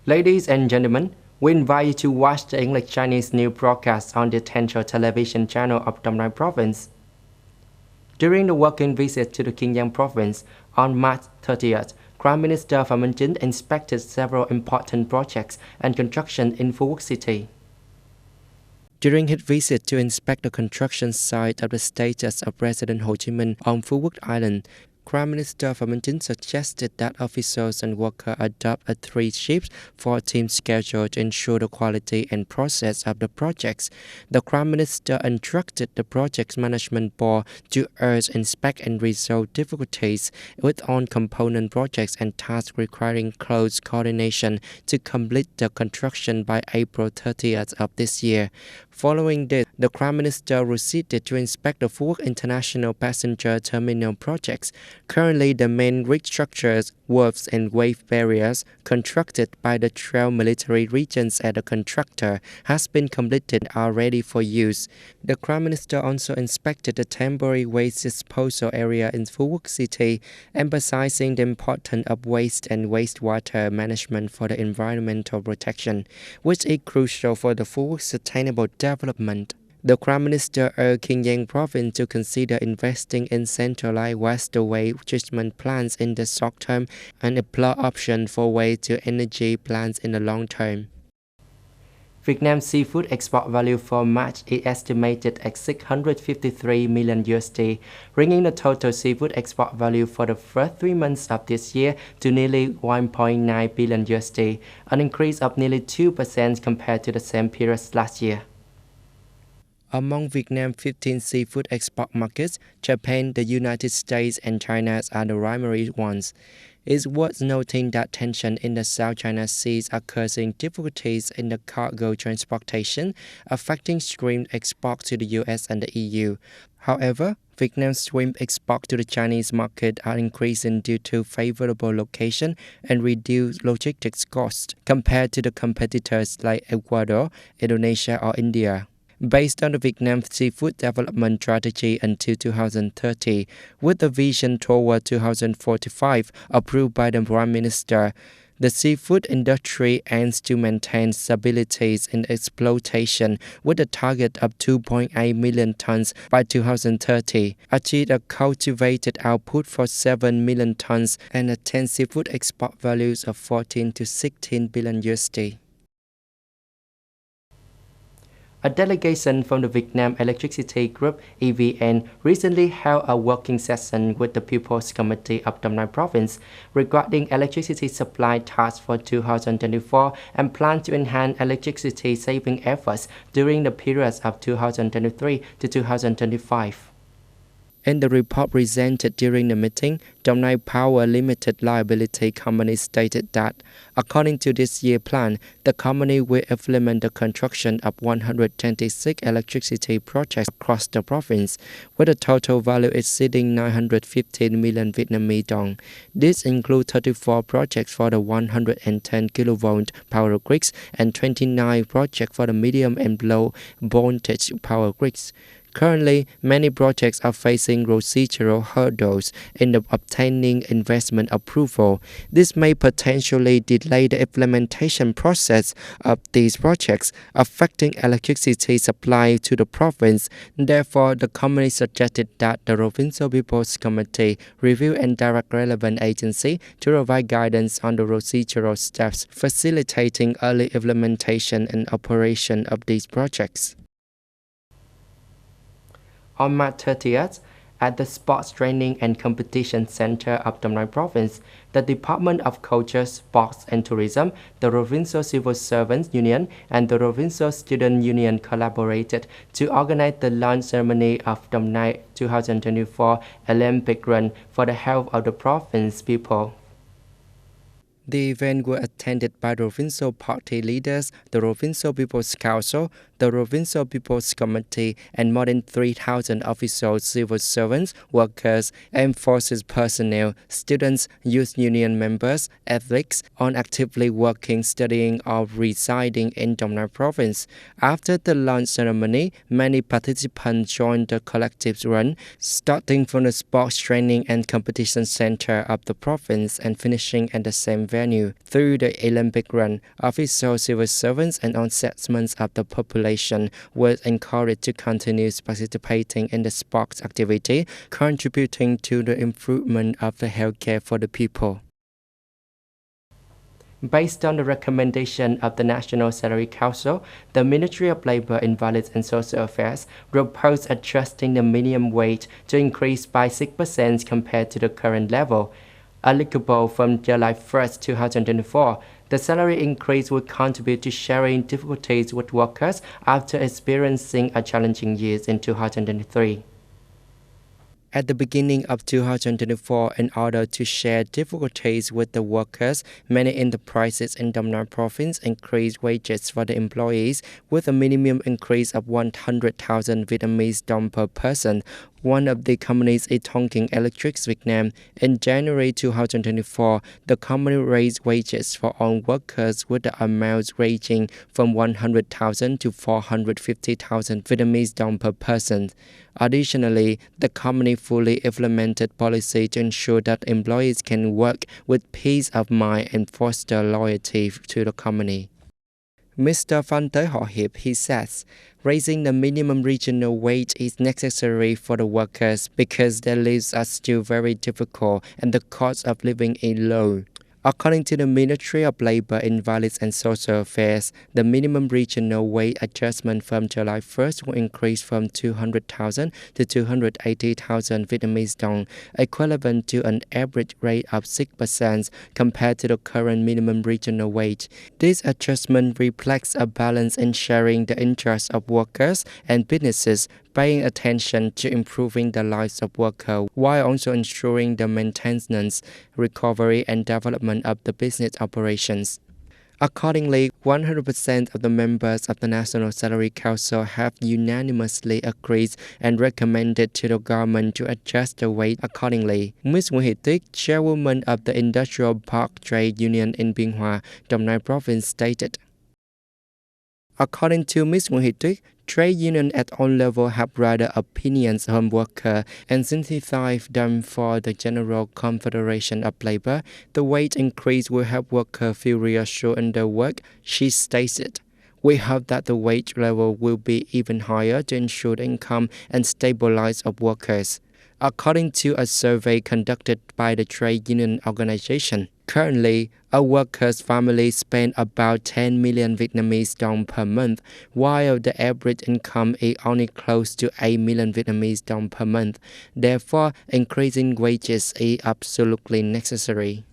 Ladies and gentlemen, we invite you to watch the English-Chinese news broadcast on the Central Television channel of Đồng Nai Province. During the working visit to the Kinyang Province on March 30th, Prime Minister Phạm Minh Chính inspected several important projects and construction in Phú Quốc City. During his visit to inspect the construction site of the status of President Ho Chi Minh on Phú Quốc Island, Prime Minister Phạm Minh Chính suggested that officials and workers adopt a three-shift, four-team schedule to ensure the quality and process of the projects. The Prime Minister instructed the Project Management Board to urge, inspect and resolve difficulties with all component projects and tasks requiring close coordination to complete the construction by April 30th of this year. Following this, the Prime Minister proceeded to inspect the Phú Quốc International Passenger Terminal projects. Currently, the main rig structures, wharves and wave barriers constructed by the 12 military regions at the contractor has been completed and are ready for use. The Prime Minister also inspected the temporary waste disposal area in Phú Quốc City, emphasizing the importance of waste and wastewater management for the environmental protection, which is crucial for the Phú Quốc sustainable development. The Prime Minister urged Kinyang Province to consider investing in centralized waste treatment plants in the short term and explore options for waste-to-energy plants in the long term. Vietnam's seafood export value for March is estimated at $653 million, bringing the total seafood export value for the first 3 months of this year to nearly $1.9 billion, an increase of nearly 2% compared to the same period last year. Among Vietnam's 15 seafood export markets, Japan, the United States, and China are the primary ones. It's worth noting that tension in the South China Sea are causing difficulties in the cargo transportation, affecting shrimp export to the US and the EU. However, Vietnam's shrimp export to the Chinese market are increasing due to favorable location and reduced logistics costs compared to the competitors like Ecuador, Indonesia, or India. Based on the Vietnam Seafood Development Strategy until 2030, with the vision toward 2045 approved by the Prime Minister, the seafood industry aims to maintain stability in exploitation with a target of 2.8 million tons by 2030, achieve a cultivated output for 7 million tons, and attain seafood export values of 14 to 16 billion USD. A delegation from the Vietnam Electricity Group (EVN) recently held a working session with the People's Committee of Đồng Nai Province regarding electricity supply tasks for 2024 and plan to enhance electricity saving efforts during the periods of 2023 to 2025. In the report presented during the meeting, Đồng Nai Power Limited Liability Company stated that, according to this year's plan, the company will implement the construction of 126 electricity projects across the province, with a total value exceeding 915 million Vietnamese dong. This includes 34 projects for the 110 kV power grids and 29 projects for the medium and low voltage power grids. Currently, many projects are facing procedural hurdles in the obtaining investment approval. This may potentially delay the implementation process of these projects, affecting electricity supply to the province. Therefore, the company suggested that the Provincial People's Committee review and direct relevant agency to provide guidance on the procedural steps, facilitating early implementation and operation of these projects. On March 30th, at the Sports Training and Competition Center of Đồng Nai Province, the Department of Culture, Sports and Tourism, the Provincial Civil Servants Union, and the Provincial Student Union collaborated to organize the launch ceremony of Đồng Nai 2024 Olympic Run for the health of the province people. The event was attended by provincial party leaders, the Provincial People's Council, the Provincial People's Committee, and more than 3,000 officials, civil servants, workers, armed forces personnel, students, youth union members, athletes, all actively working, studying, or residing in Đồng Nai Province. After the launch ceremony, many participants joined the collective run, starting from the Sports Training and Competition Center of the province and finishing at the same venue. revenue through the Olympic run. Official civil servants and all segments of the population were encouraged to continue participating in the sports activity, contributing to the improvement of the healthcare for the people. Based on the recommendation of the National Salary Council, the Ministry of Labor, Invalid and Social Affairs proposed adjusting the minimum wage to increase by 6% compared to the current level. Applicable from July 1, 2024, the salary increase will contribute to sharing difficulties with workers after experiencing a challenging year in 2023. At the beginning of 2024, in order to share difficulties with the workers, many enterprises in Dong Nam province increased wages for the employees with a minimum increase of 100,000 Vietnamese dong per person. One of the companies is Tonkin Electric Vietnam. In January 2024, the company raised wages for all workers with the amounts ranging from 100,000 to 450,000 Vietnamese dong per person. Additionally, the company fully implemented policy to ensure that employees can work with peace of mind and foster loyalty to the company. Mr. Phan Tới Họ Hiệp, he says, raising the minimum regional wage is necessary for the workers because their lives are still very difficult and the cost of living is low. According to the Ministry of Labor, Invalid and Social Affairs, the minimum regional wage adjustment from July 1st will increase from 200,000 to 280,000 Vietnamese dong, equivalent to an average rate of 6% compared to the current minimum regional wage. This adjustment reflects a balance in sharing the interests of workers and businesses, paying attention to improving the lives of workers while also ensuring the maintenance, recovery, and development of the business operations. Accordingly, 100% of the members of the National Salary Council have unanimously agreed and recommended to the government to adjust the wage accordingly. Ms. Nguyễn Thị Tuyết, chairwoman of the Industrial Park Trade Union in Biên Hòa, Dong Nam Province, stated. According to Ms. Nguyễn Thị Tuyết, trade unions at all levels have rather opinions on workers and synthesize them for the General Confederation of Labor. The wage increase will help workers feel reassured in their work, she stated. We hope that the wage level will be even higher to ensure the income and stability of workers. According to a survey conducted by the trade union organization, currently, a worker's family spends about 10 million Vietnamese dong per month, while the average income is only close to 8 million Vietnamese dong per month. Therefore, increasing wages is absolutely necessary.